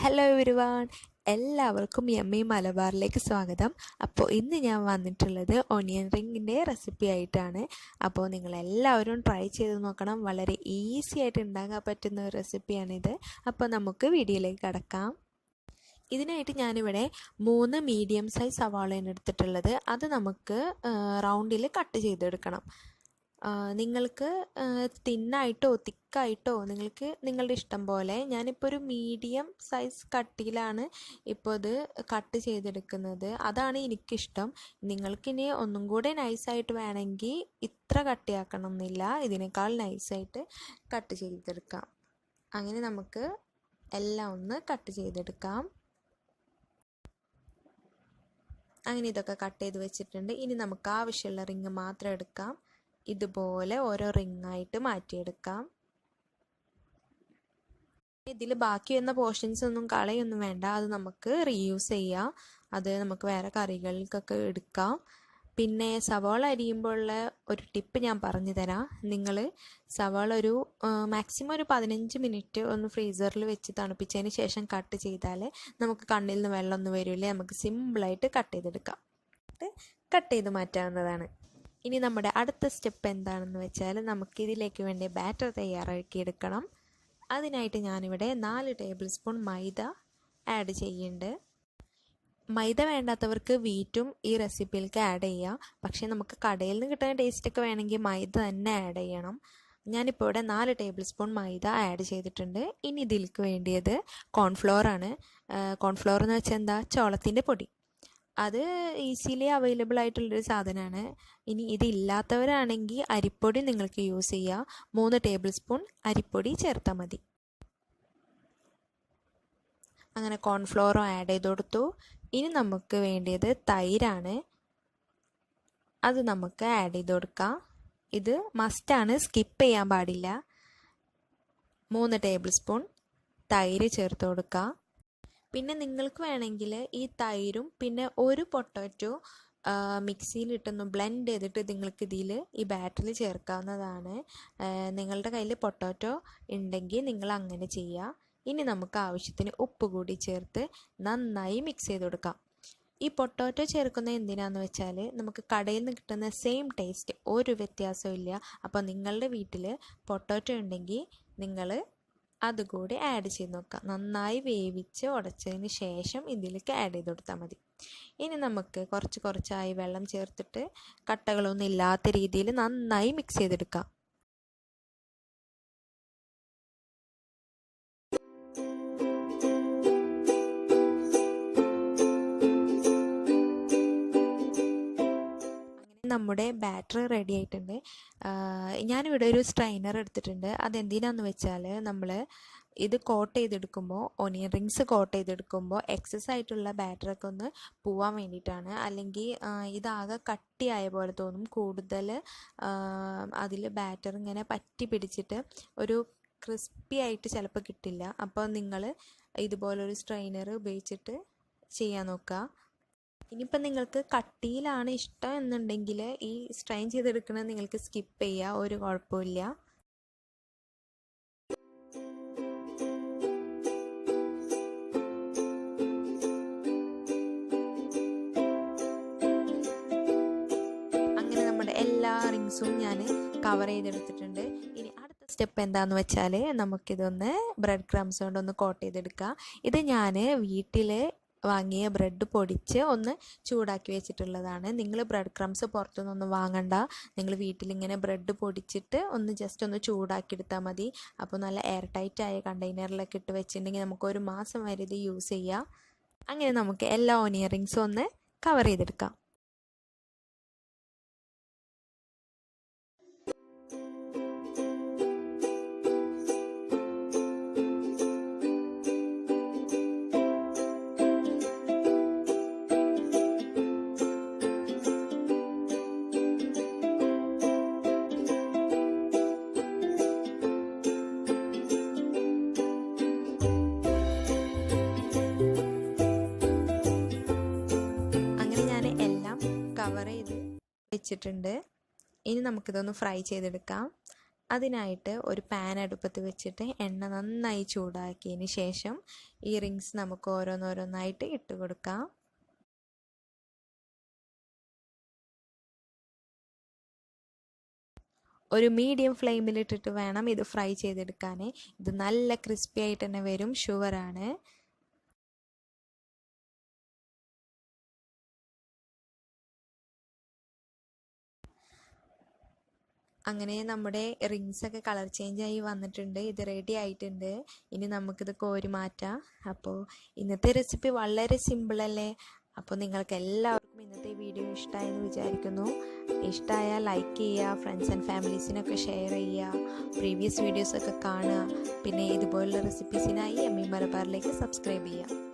Hello everyone, എല്ലാവർക്കും yummy മലബാറിലേക്ക് സ്വാഗതം. അപ്പോൾ ഇന്ന് ഞാൻ വന്നിട്ടുള്ളത് ഓണിയൻ റിങ്ങിൻ്റെ റെസിപ്പി ആയിട്ടാണ്. അപ്പോൾ നിങ്ങളെല്ലാവരും ട്രൈ ചെയ്ത് നോക്കണം. വളരെ ഈസി ആയിട്ട് ഉണ്ടാക്കാൻ പറ്റുന്ന ഒരു റെസിപ്പിയാണിത്. അപ്പോൾ നമുക്ക് വീഡിയോയിലേക്ക് കടക്കാം. ഇതിനായിട്ട് ഞാനിവിടെ 3 മീഡിയം സൈസ് സവാളയാണ് എടുത്തിട്ടുള്ളത്. അത് നമുക്ക് റൗണ്ടിൽ കട്ട് ചെയ്തെടുക്കണം. നിങ്ങൾക്ക് തിന്നായിട്ടോ തിക്കായിട്ടോ നിങ്ങൾക്ക് നിങ്ങളുടെ ഇഷ്ടം പോലെ. ഞാനിപ്പോൾ ഒരു മീഡിയം സൈസ് കട്ടിയിലാണ് ഇപ്പോൾ ഇത് കട്ട് ചെയ്തെടുക്കുന്നത്. അതാണ് എനിക്കിഷ്ടം. നിങ്ങൾക്കിനി ഒന്നും കൂടെ നൈസായിട്ട് വേണമെങ്കിൽ ഇത്ര കട്ടിയാക്കണം എന്നില്ല, ഇതിനേക്കാൾ നൈസായിട്ട് കട്ട് ചെയ്തെടുക്കാം. അങ്ങനെ നമുക്ക് എല്ലാം ഒന്ന് കട്ട് ചെയ്തെടുക്കാം. അങ്ങനെ ഇതൊക്കെ കട്ട് ചെയ്ത് വെച്ചിട്ടുണ്ട്. ഇനി നമുക്ക് ആവശ്യമുള്ള റിങ് മാത്രം എടുക്കാം. ഇതുപോലെ ഓരോ റിങ്ങായിട്ട് മാറ്റിയെടുക്കാം. ഇതിൽ ബാക്കി വരുന്ന പോർഷൻസ് ഒന്നും കളയൊന്നും വേണ്ട, അത് നമുക്ക് റീയൂസ് ചെയ്യാം. അത് നമുക്ക് വേറെ കറികൾക്കൊക്കെ എടുക്കാം. പിന്നെ സവാള അരിയുമ്പോഴുള്ള ഒരു ടിപ്പ് ഞാൻ പറഞ്ഞു തരാം. നിങ്ങൾ സവാള ഒരു മാക്സിമം ഒരു 15 മിനിറ്റ് ഒന്ന് ഫ്രീസറിൽ വെച്ച് തണുപ്പിച്ചതിന് ശേഷം കട്ട് ചെയ്താൽ നമുക്ക് കണ്ണിൽ നിന്ന് വെള്ളമൊന്നും വരില്ല. നമുക്ക് സിമ്പിളായിട്ട് കട്ട് ചെയ്തെടുക്കാം, കട്ട് ചെയ്ത് മാറ്റാവുന്നതാണ്. ഇനി നമ്മുടെ അടുത്ത സ്റ്റെപ്പ് എന്താണെന്ന് വെച്ചാൽ നമുക്കിതിലേക്ക് വേണ്ടി ബാറ്റർ തയ്യാറാക്കിയെടുക്കണം. അതിനായിട്ട് ഞാനിവിടെ 4 ടേബിൾ സ്പൂൺ മൈദ ആഡ് ചെയ്യുന്നുണ്ട്. മൈദ വേണ്ടാത്തവർക്ക് വീറ്റും ഈ റെസിപ്പിയിലേക്ക് ആഡ് ചെയ്യാം. പക്ഷേ നമുക്ക് കടയിൽ നിന്ന് കിട്ടുന്ന ടേസ്റ്റൊക്കെ വേണമെങ്കിൽ മൈദ തന്നെ ആഡ് ചെയ്യണം. ഞാനിപ്പോൾ ഇവിടെ 4 ടേബിൾ സ്പൂൺ മൈദ ആഡ് ചെയ്തിട്ടുണ്ട്. ഇനി ഇതിലേക്ക് വേണ്ടിയത് കോൺഫ്ലോർ ആണ്. കോൺഫ്ലോർ എന്ന് വെച്ചാൽ എന്താ, ചോളത്തിൻ്റെ പൊടി. അത് ഈസിലി അവൈലബിൾ ആയിട്ടുള്ളൊരു സാധനമാണ്. ഇനി ഇതില്ലാത്തവരാണെങ്കിൽ അരിപ്പൊടി നിങ്ങൾക്ക് യൂസ് ചെയ്യാം. 3 ടേബിൾ സ്പൂൺ അരിപ്പൊടി ചേർത്താൽ മതി. അങ്ങനെ കോൺഫ്ലോറും ആഡ് ചെയ്ത് കൊടുത്തു. ഇനി നമുക്ക് വേണ്ടിയത് തൈരാണ്. അത് നമുക്ക് ആഡ് ചെയ്ത് കൊടുക്കാം. ഇത് മസ്റ്റാണ്, സ്കിപ്പ് ചെയ്യാൻ പാടില്ല. 3 ടേബിൾ സ്പൂൺ തൈര് ചേർത്ത് കൊടുക്കുക. പിന്നെ നിങ്ങൾക്ക് വേണമെങ്കിൽ ഈ തൈരും പിന്നെ ഒരു പൊട്ടാറ്റോ മിക്സിയിലിട്ടൊന്ന് ബ്ലെൻഡ് ചെയ്തിട്ട് നിങ്ങൾക്ക് ഇതിൽ ഈ ബാറ്ററിൽ ചേർക്കാവുന്നതാണ്. നിങ്ങളുടെ കയ്യിൽ പൊട്ടാറ്റോ ഉണ്ടെങ്കിൽ നിങ്ങൾ അങ്ങനെ ചെയ്യുക. ഇനി നമുക്ക് ആവശ്യത്തിന് ഉപ്പ് കൂടി ചേർത്ത് നന്നായി മിക്സ് ചെയ്ത് കൊടുക്കാം. ഈ പൊട്ടാറ്റോ ചേർക്കുന്നത് എന്തിനാന്ന് വെച്ചാൽ നമുക്ക് കടയിൽ നിന്ന് കിട്ടുന്ന സെയിം ടേസ്റ്റ്, ഒരു വ്യത്യാസവും ഇല്ല. അപ്പോൾ നിങ്ങളുടെ വീട്ടിൽ പൊട്ടാറ്റോ ഉണ്ടെങ്കിൽ നിങ്ങൾ അതുകൂടി ആഡ് ചെയ്ത് നോക്കാം. നന്നായി വേവിച്ച് ഉടച്ചതിന് ശേഷം ഇതിലേക്ക് ആഡ് ചെയ്ത് കൊടുത്താൽ മതി. ഇനി നമുക്ക് കുറച്ചായി വെള്ളം ചേർത്തിട്ട് കട്ടകളൊന്നും ഇല്ലാത്ത രീതിയിൽ നന്നായി മിക്സ് ചെയ്തെടുക്കാം. നമ്മുടെ ബാറ്റർ റെഡി ആയിട്ടുണ്ട്. ഞാനിവിടെ ഒരു സ്ട്രെയിനർ എടുത്തിട്ടുണ്ട്. അതെന്തിനാന്ന് വെച്ചാൽ നമ്മൾ ഇത് കോട്ട് ചെയ്തെടുക്കുമ്പോൾ, ഓണിയൻ റിങ്സ് കോട്ട് ചെയ്തെടുക്കുമ്പോൾ എക്സസ് ആയിട്ടുള്ള ബാറ്ററൊക്കെ ഒന്ന് പോവാൻ വേണ്ടിയിട്ടാണ്. അല്ലെങ്കിൽ ഇതാകെ കട്ടിയായ പോലെ തോന്നും. കൂടുതൽ അതിൽ ബാറ്റർ ഇങ്ങനെ പറ്റി പിടിച്ചിട്ട് ഒരു ക്രിസ്പി ആയിട്ട് ചിലപ്പോൾ കിട്ടില്ല. അപ്പോൾ നിങ്ങൾ ഇതുപോലൊരു സ്ട്രെയിനർ ഉപയോഗിച്ചിട്ട് ചെയ്യാൻ നോക്കുക. ഇനിയിപ്പോൾ നിങ്ങൾക്ക് കട്ടിയിലാണ് ഇഷ്ടം എന്നുണ്ടെങ്കിൽ ഈ സ്ട്രെയിൻ ചെയ്തെടുക്കുന്നത് നിങ്ങൾക്ക് സ്കിപ്പ് ചെയ്യുക, ഒരു കുഴപ്പമില്ല. അങ്ങനെ നമ്മുടെ എല്ലാ റിങ്സും ഞാൻ കവർ ചെയ്തെടുത്തിട്ടുണ്ട്. ഇനി അടുത്ത സ്റ്റെപ്പ് എന്താണെന്ന് വെച്ചാൽ നമുക്കിതൊന്ന് ബ്രെഡ് ക്രംസ് കൊണ്ടൊന്ന് കോട്ട് ചെയ്തെടുക്കാം. ഇത് ഞാൻ വീട്ടിൽ വാങ്ങിയ ബ്രെഡ് പൊടിച്ച് ഒന്ന് ചൂടാക്കി വെച്ചിട്ടുള്ളതാണ്. നിങ്ങൾ ബ്രെഡ് ക്രംസ് പുറത്തുനിന്നൊന്നും വാങ്ങണ്ട. നിങ്ങൾ വീട്ടിലിങ്ങനെ ബ്രെഡ് പൊടിച്ചിട്ട് ജസ്റ്റ് ഒന്ന് ചൂടാക്കി എടുത്താൽ മതി. അപ്പോൾ നല്ല എയർ ടൈറ്റ് ആയ കണ്ടെയ്നറിലൊക്കെ ഇട്ട് വെച്ചിട്ടുണ്ടെങ്കിൽ നമുക്ക് 1 മാസം വരെ ഇത് യൂസ് ചെയ്യാം. അങ്ങനെ നമുക്ക് എല്ലാ ഓണിയൻ റിങ്സും ഒന്ന് കവർ ചെയ്തെടുക്കാം. കവർ ചെയ്ത് വെച്ചിട്ടുണ്ട്. ഇനി നമുക്കിതൊന്ന് ഫ്രൈ ചെയ്തെടുക്കാം. അതിനായിട്ട് ഒരു പാൻ അടുപ്പത്ത് വെച്ചിട്ട് എണ്ണ നന്നായി ചൂടാക്കിയതിന് ശേഷം ഈ റിങ്സ് നമുക്ക് ഓരോന്നോരോന്നായിട്ട് ഇട്ട് കൊടുക്കാം. ഒരു മീഡിയം ഫ്ലെയിമിലിട്ടിട്ട് വേണം ഇത് ഫ്രൈ ചെയ്തെടുക്കാൻ. ഇത് നല്ല ക്രിസ്പി ആയിട്ട് തന്നെ വരും, ഷുവറാണ്. അങ്ങനെ നമ്മുടെ റിങ്സ് ഒക്കെ കളർ ചേഞ്ച് ആയി വന്നിട്ടുണ്ട്. ഇത് റെഡി ആയിട്ടുണ്ട്. ഇനി നമുക്കിത് കോരി മാറ്റാം. അപ്പോൾ ഇന്നത്തെ റെസിപ്പി വളരെ സിമ്പിളല്ലേ? അപ്പോൾ നിങ്ങൾക്ക് എല്ലാവർക്കും ഇന്നത്തെ വീഡിയോ ഇഷ്ടമായെന്ന് വിചാരിക്കുന്നു. ഇഷ്ടമായാൽ ലൈക്ക് ചെയ്യുക, ഫ്രണ്ട്സ് ആൻഡ് ഫാമിലീസിനൊക്കെ ഷെയർ ചെയ്യുക, പ്രീവിയസ് വീഡിയോസൊക്കെ കാണുക. പിന്നെ ഇതുപോലുള്ള റെസിപ്പീസിനായി എമ്മി മലബാറിലേക്ക് സബ്സ്ക്രൈബ് ചെയ്യുക.